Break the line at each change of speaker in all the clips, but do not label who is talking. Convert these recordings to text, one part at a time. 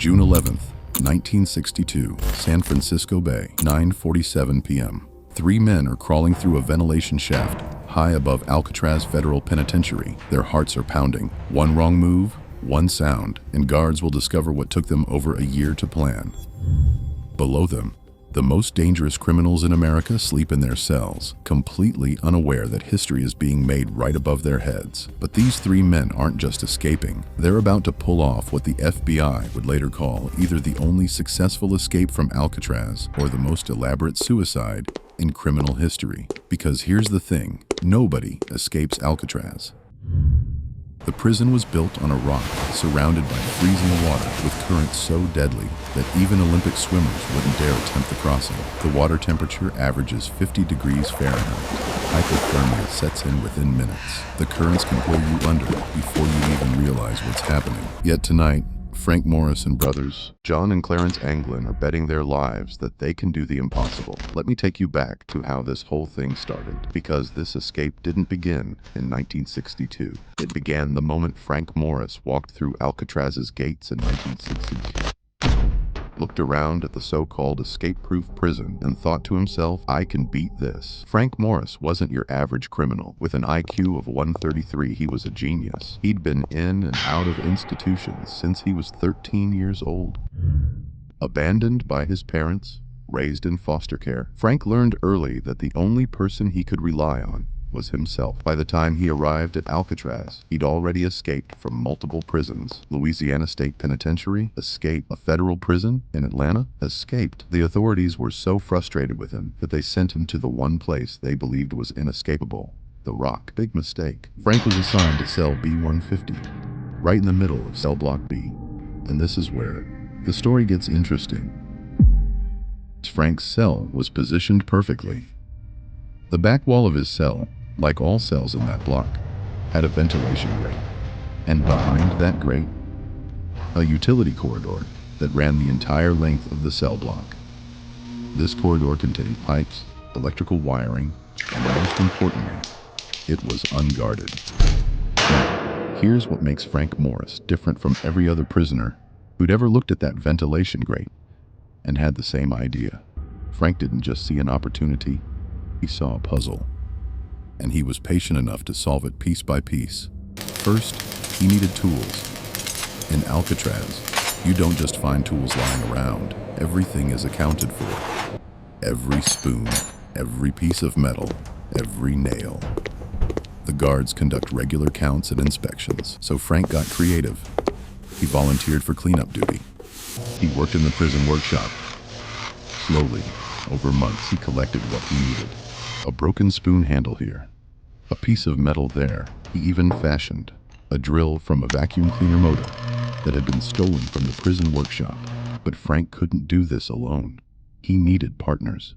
June 11th, 1962, San Francisco Bay, 9:47 p.m. Three men are crawling through a ventilation shaft high above Alcatraz Federal Penitentiary. Their hearts are pounding. One wrong move, one sound, and guards will discover what took them over a year to plan. Below them, the most dangerous criminals in America sleep in their cells, completely unaware that history is being made right above their heads. But these three men aren't just escaping. They're about to pull off what the FBI would later call either the only successful escape from Alcatraz or the most elaborate suicide in criminal history. Because here's the thing, nobody escapes Alcatraz. The prison was built on a rock, surrounded by freezing water with currents so deadly that even Olympic swimmers wouldn't dare attempt the crossing. The water temperature averages 50 degrees Fahrenheit. Hypothermia sets in within minutes. The currents can pull you under before you even realize what's happening. Yet tonight, Frank Morris and brothers, John and Clarence Anglin, are betting their lives that they can do the impossible. Let me take you back to how this whole thing started, because this escape didn't begin in 1962. It began the moment Frank Morris walked through Alcatraz's gates in 1962. Looked around at the so-called escape-proof prison and thought to himself, I can beat this. Frank Morris wasn't your average criminal. With an IQ of 133, he was a genius. He'd been in and out of institutions since he was 13 years old. Abandoned by his parents, raised in foster care, Frank learned early that the only person he could rely on was himself. By the time he arrived at Alcatraz, he'd already escaped from multiple prisons. Louisiana State Penitentiary, escaped. A federal prison in Atlanta, escaped. The authorities were so frustrated with him that they sent him to the one place they believed was inescapable, the Rock. Big mistake. Frank was assigned to cell B-150, right in the middle of cell block B. And this is where the story gets interesting. Frank's cell was positioned perfectly. The back wall of his cell, like all cells in that block, had a ventilation grate, and behind that grate, a utility corridor that ran the entire length of the cell block. This corridor contained pipes, electrical wiring, and most importantly, it was unguarded. Now, here's what makes Frank Morris different from every other prisoner who'd ever looked at that ventilation grate and had the same idea. Frank didn't just see an opportunity, he saw a puzzle. And he was patient enough to solve it piece by piece. First, he needed tools. In Alcatraz, you don't just find tools lying around. Everything is accounted for. Every spoon, every piece of metal, every nail. The guards conduct regular counts and inspections, so Frank got creative. He volunteered for cleanup duty. He worked in the prison workshop. Slowly, over months, he collected what he needed. A broken spoon handle here, a piece of metal there. He even fashioned a drill from a vacuum cleaner motor that had been stolen from the prison workshop. But Frank couldn't do this alone. He needed partners.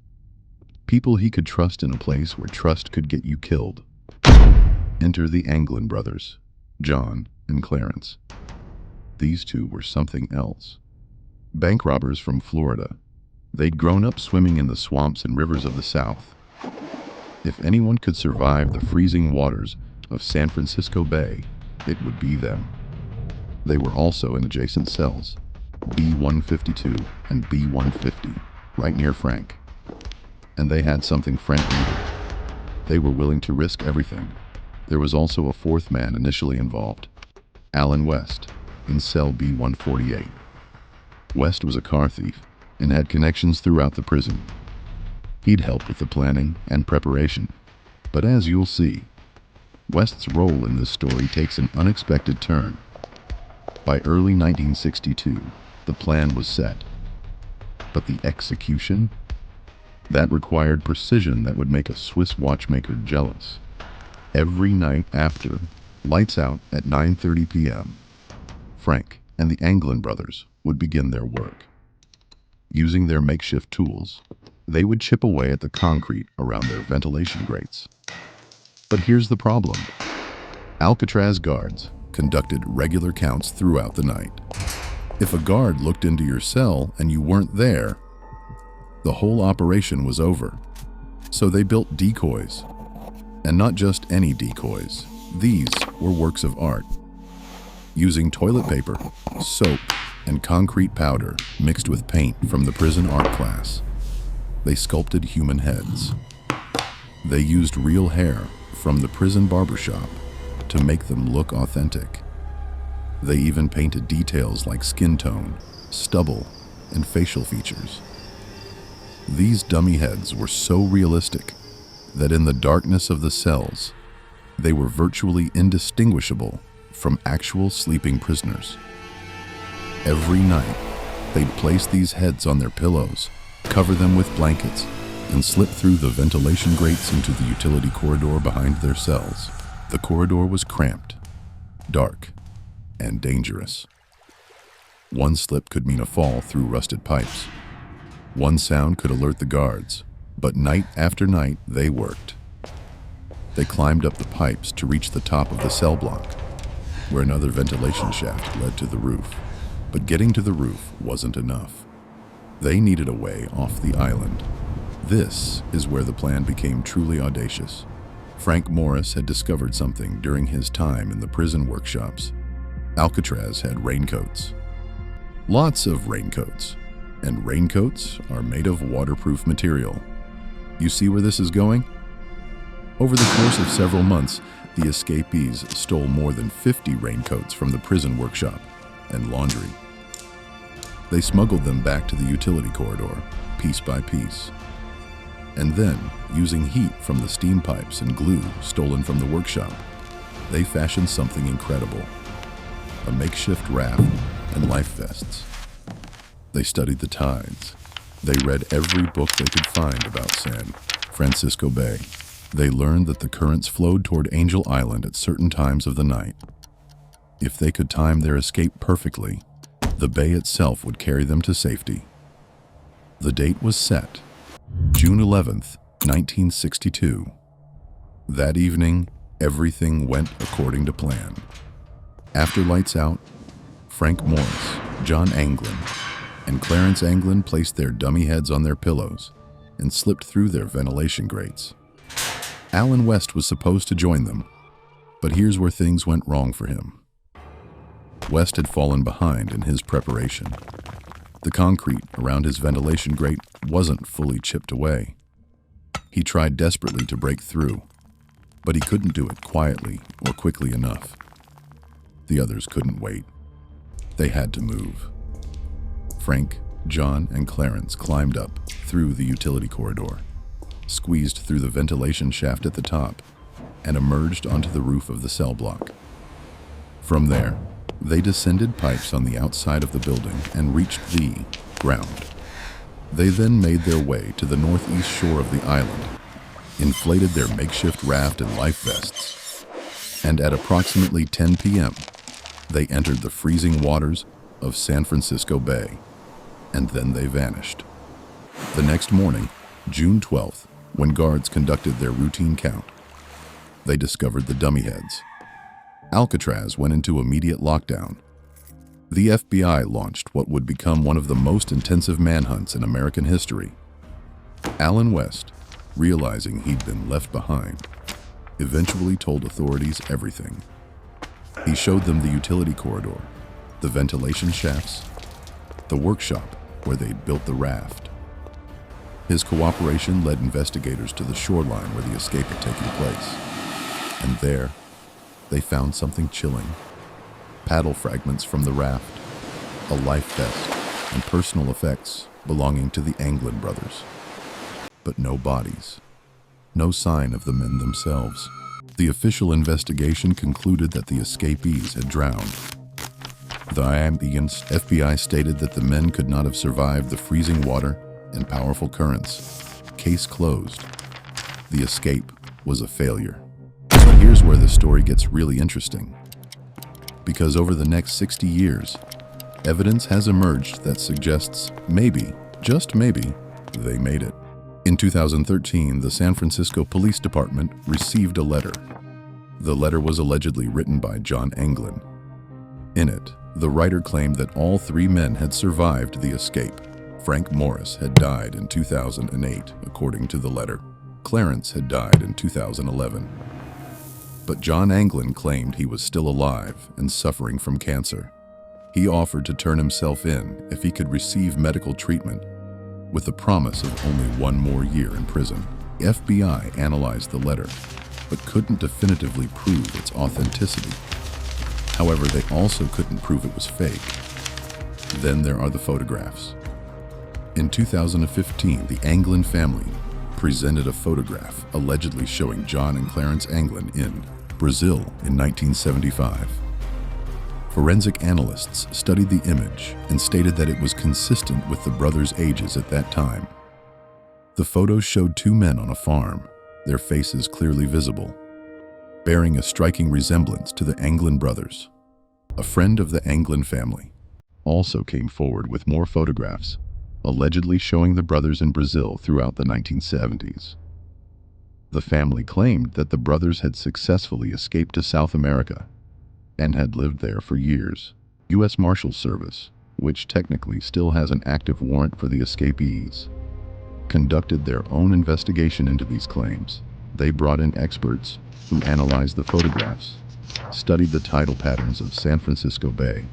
People he could trust in a place where trust could get you killed. Enter the Anglin brothers, John and Clarence. These two were something else. Bank robbers from Florida. They'd grown up swimming in the swamps and rivers of the South. If anyone could survive the freezing waters of San Francisco Bay, it would be them. They were also in adjacent cells, B-152 and B-150, right near Frank. And they had something Frank needed. They were willing to risk everything. There was also a fourth man initially involved, Alan West, in cell B-148. West was a car thief and had connections throughout the prison. He'd helped with the planning and preparation. But as you'll see, West's role in this story takes an unexpected turn. By early 1962, the plan was set. But the execution? That required precision that would make a Swiss watchmaker jealous. Every night after, lights out at 9:30 p.m., Frank and the Anglin brothers would begin their work. Using their makeshift tools, they would chip away at the concrete around their ventilation grates. But here's the problem. Alcatraz guards conducted regular counts throughout the night. If a guard looked into your cell and you weren't there, the whole operation was over. So they built decoys. And not just any decoys. These were works of art. using toilet paper, soap, and concrete powder mixed with paint from the prison art class. They sculpted human heads. They used real hair from the prison barbershop to make them look authentic. They even painted details like skin tone, stubble, and facial features. These dummy heads were so realistic that in the darkness of the cells, they were virtually indistinguishable from actual sleeping prisoners. Every night, they'd place these heads on their pillows, cover them with blankets, and slip through the ventilation grates into the utility corridor behind their cells. The corridor was cramped, dark, and dangerous. One slip could mean a fall through rusted pipes. One sound could alert the guards, but night after night they worked. They climbed up the pipes to reach the top of the cell block, where another ventilation shaft led to the roof. But getting to the roof wasn't enough. They needed a way off the island. This is where the plan became truly audacious. Frank Morris had discovered something during his time in the prison workshops. Alcatraz had raincoats. Lots of raincoats. And raincoats are made of waterproof material. You see where this is going? Over the course of several months, the escapees stole more than 50 raincoats from the prison workshop and laundry. They smuggled them back to the utility corridor, piece by piece. And then, using heat from the steam pipes and glue stolen from the workshop, they fashioned something incredible: a makeshift raft and life vests. They studied the tides. They read every book they could find about San Francisco Bay. They learned that the currents flowed toward Angel Island at certain times of the night. If they could time their escape perfectly, the bay itself would carry them to safety. The date was set, June 11th, 1962. That evening, everything went according to plan. After lights out, Frank Morris, John Anglin, and Clarence Anglin placed their dummy heads on their pillows and slipped through their ventilation grates. Alan West was supposed to join them, but here's where things went wrong for him. West had fallen behind in his preparation. The concrete around his ventilation grate wasn't fully chipped away. He tried desperately to break through, but he couldn't do it quietly or quickly enough. The others couldn't wait. They had to move. Frank, John, and Clarence climbed up through the utility corridor, squeezed through the ventilation shaft at the top, and emerged onto the roof of the cell block. From there, they descended pipes on the outside of the building and reached the ground. They then made their way to the northeast shore of the island, inflated their makeshift raft and life vests, and at approximately 10 p.m., they entered the freezing waters of San Francisco Bay, and then they vanished. The next morning, June 12th, when guards conducted their routine count, they discovered the dummy heads. Alcatraz went into immediate lockdown. The FBI launched what would become one of the most intensive manhunts in American history. Alan West, realizing he'd been left behind, eventually told authorities everything. He showed them the utility corridor, the ventilation shafts, the workshop where they'd built the raft. His cooperation led investigators to the shoreline where the escape had taken place. And there, they found something chilling: paddle fragments from the raft, a life vest, and personal effects belonging to the Anglin brothers. But no bodies, no sign of the men themselves. The official investigation concluded that the escapees had drowned. The FBI stated that the men could not have survived the freezing water and powerful currents. Case closed. The escape was a failure. But here's where the story gets really interesting. Because over the next 60 years, evidence has emerged that suggests maybe, just maybe, they made it. In 2013, the San Francisco Police Department received a letter. The letter was allegedly written by John Anglin. In it, the writer claimed that all three men had survived the escape. Frank Morris had died in 2008, according to the letter. Clarence had died in 2011. But John Anglin claimed he was still alive and suffering from cancer. He offered to turn himself in if he could receive medical treatment, with the promise of only 1 more year in prison. The FBI analyzed the letter, but couldn't definitively prove its authenticity. However, they also couldn't prove it was fake. Then there are the photographs. In 2015, the Anglin family presented a photograph allegedly showing John and Clarence Anglin in Brazil in 1975. Forensic analysts studied the image and stated that it was consistent with the brothers' ages at that time. The photos showed 2 men on a farm, their faces clearly visible, bearing a striking resemblance to the Anglin brothers. A friend of the Anglin family also came forward with more photographs, allegedly showing the brothers in Brazil throughout the 1970s. The family claimed that the brothers had successfully escaped to South America and had lived there for years. U.S. Marshals Service, which technically still has an active warrant for the escapees, conducted their own investigation into these claims. They brought in experts who analyzed the photographs, studied the tidal patterns of San Francisco Bay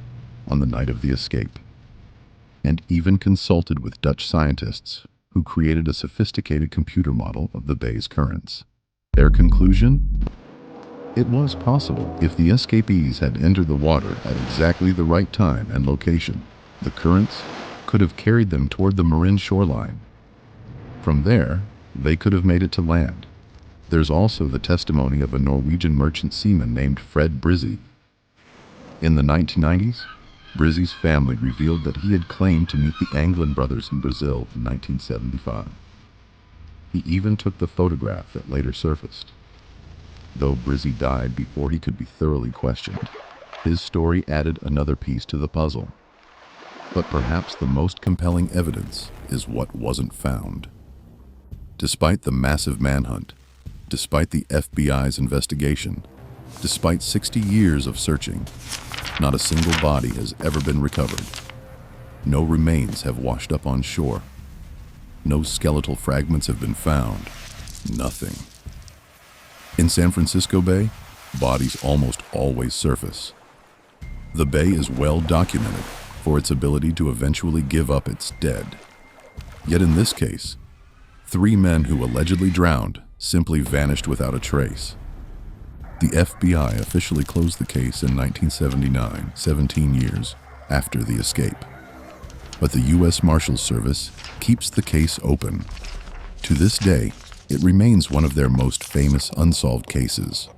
on the night of the escape, and even consulted with Dutch scientists who created a sophisticated computer model of the bay's currents. Their conclusion? It was possible if the escapees had entered the water at exactly the right time and location. The currents could have carried them toward the Marin shoreline. From there, they could have made it to land. There's also the testimony of a Norwegian merchant seaman named Fred Brizzy. In the 1990s, Brizzy's family revealed that he had claimed to meet the Anglin brothers in Brazil in 1975. He even took the photograph that later surfaced. Though Brizzy died before he could be thoroughly questioned, his story added another piece to the puzzle. But perhaps the most compelling evidence is what wasn't found. Despite the massive manhunt, despite the FBI's investigation, despite 60 years of searching, not a single body has ever been recovered. No remains have washed up on shore. No skeletal fragments have been found. Nothing. In San Francisco Bay, bodies almost always surface. The bay is well documented for its ability to eventually give up its dead. Yet in this case, 3 men who allegedly drowned simply vanished without a trace. The FBI officially closed the case in 1979, 17 years after the escape. But the U.S. Marshals Service keeps the case open. To this day, it remains one of their most famous unsolved cases.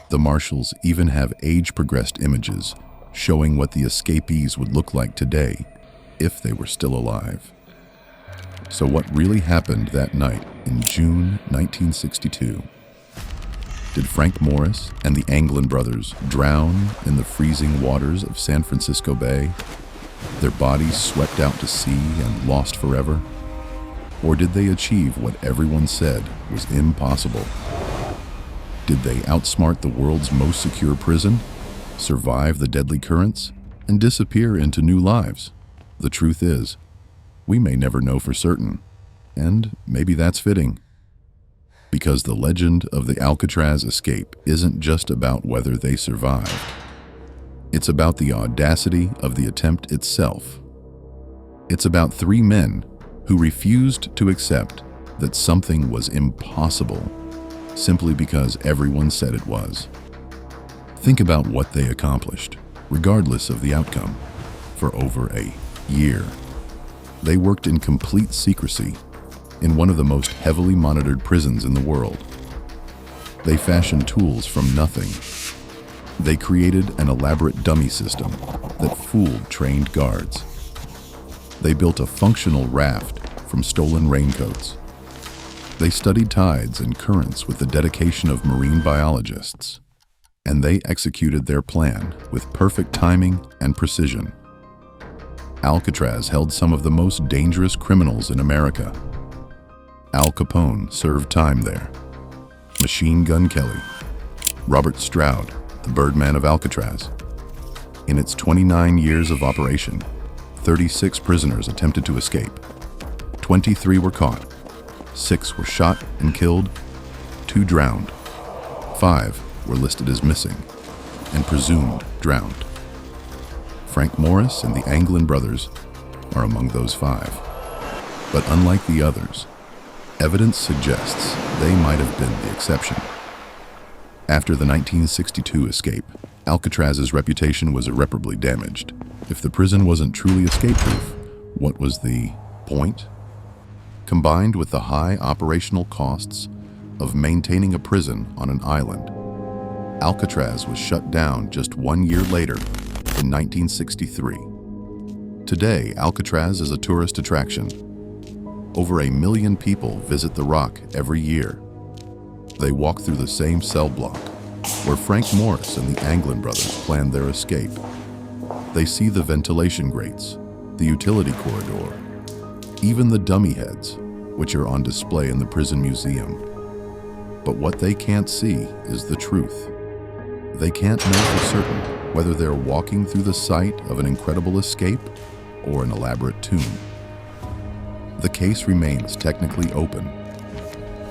The Marshals even have age-progressed images showing what the escapees would look like today if they were still alive. So what really happened that night in June 1962? Did Frank Morris and the Anglin brothers drown in the freezing waters of San Francisco Bay, their bodies swept out to sea and lost forever? Or did they achieve what everyone said was impossible? Did they outsmart the world's most secure prison, survive the deadly currents, and disappear into new lives? The truth is, we may never know for certain, and maybe that's fitting. Because the legend of the Alcatraz escape isn't just about whether they survived. It's about the audacity of the attempt itself. It's about 3 men who refused to accept that something was impossible simply because everyone said it was. Think about what they accomplished, regardless of the outcome, for over a year. They worked in complete secrecy in one of the most heavily monitored prisons in the world. They fashioned tools from nothing. They created an elaborate dummy system that fooled trained guards. They built a functional raft from stolen raincoats. They studied tides and currents with the dedication of marine biologists. And they executed their plan with perfect timing and precision. Alcatraz held some of the most dangerous criminals in America. Al Capone served time there. Machine Gun Kelly. Robert Stroud, the Birdman of Alcatraz. In its 29 years of operation, 36 prisoners attempted to escape. 23 were caught. 6 were shot and killed. 2 drowned. 5 were listed as missing and presumed drowned. Frank Morris and the Anglin brothers are among those 5. But unlike the others, evidence suggests they might have been the exception. After the 1962 escape, Alcatraz's reputation was irreparably damaged. If the prison wasn't truly escape-proof, what was the point? Combined with the high operational costs of maintaining a prison on an island, Alcatraz was shut down just 1 year later in 1963. Today, Alcatraz is a tourist attraction. Over 1 million people visit the rock every year. They walk through the same cell block where Frank Morris and the Anglin brothers planned their escape. They see the ventilation grates, the utility corridor, even the dummy heads, which are on display in the prison museum. But what they can't see is the truth. They can't know for certain whether they're walking through the site of an incredible escape or an elaborate tomb. The case remains technically open.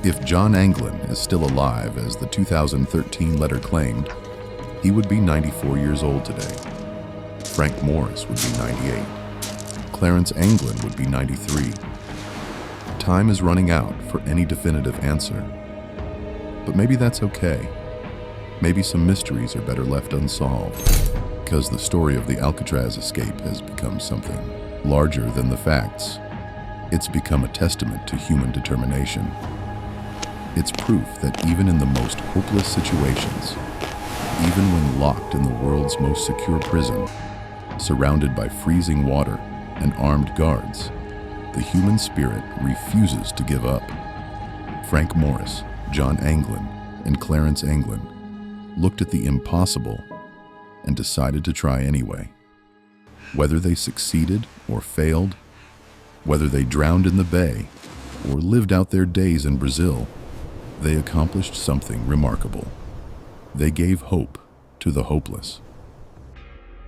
If John Anglin is still alive, as the 2013 letter claimed, he would be 94 years old today. Frank Morris would be 98. Clarence Anglin would be 93. Time is running out for any definitive answer. But maybe that's okay. Maybe some mysteries are better left unsolved, because the story of the Alcatraz escape has become something larger than the facts. It's become a testament to human determination. It's proof that even in the most hopeless situations, even when locked in the world's most secure prison, surrounded by freezing water and armed guards, the human spirit refuses to give up. Frank Morris, John Anglin, and Clarence Anglin looked at the impossible and decided to try anyway. Whether they succeeded or failed, whether they drowned in the bay or lived out their days in Brazil, they accomplished something remarkable. They gave hope to the hopeless.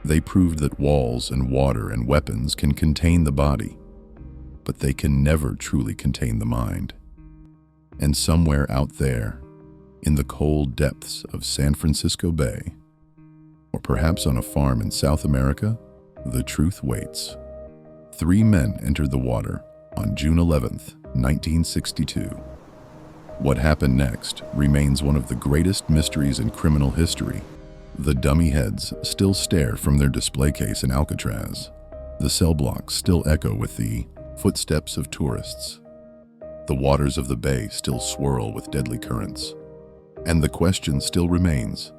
They proved that walls and water and weapons can contain the body, but they can never truly contain the mind. And somewhere out there, in the cold depths of San Francisco Bay, or perhaps on a farm in South America, the truth waits. 3 men entered the water on June 11th, 1962. What happened next remains one of the greatest mysteries in criminal history. The dummy heads still stare from their display case in Alcatraz. The cell blocks still echo with the footsteps of tourists. The waters of the bay still swirl with deadly currents. And the question still remains,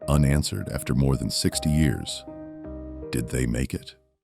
unanswered after more than 60 years. Did they make it?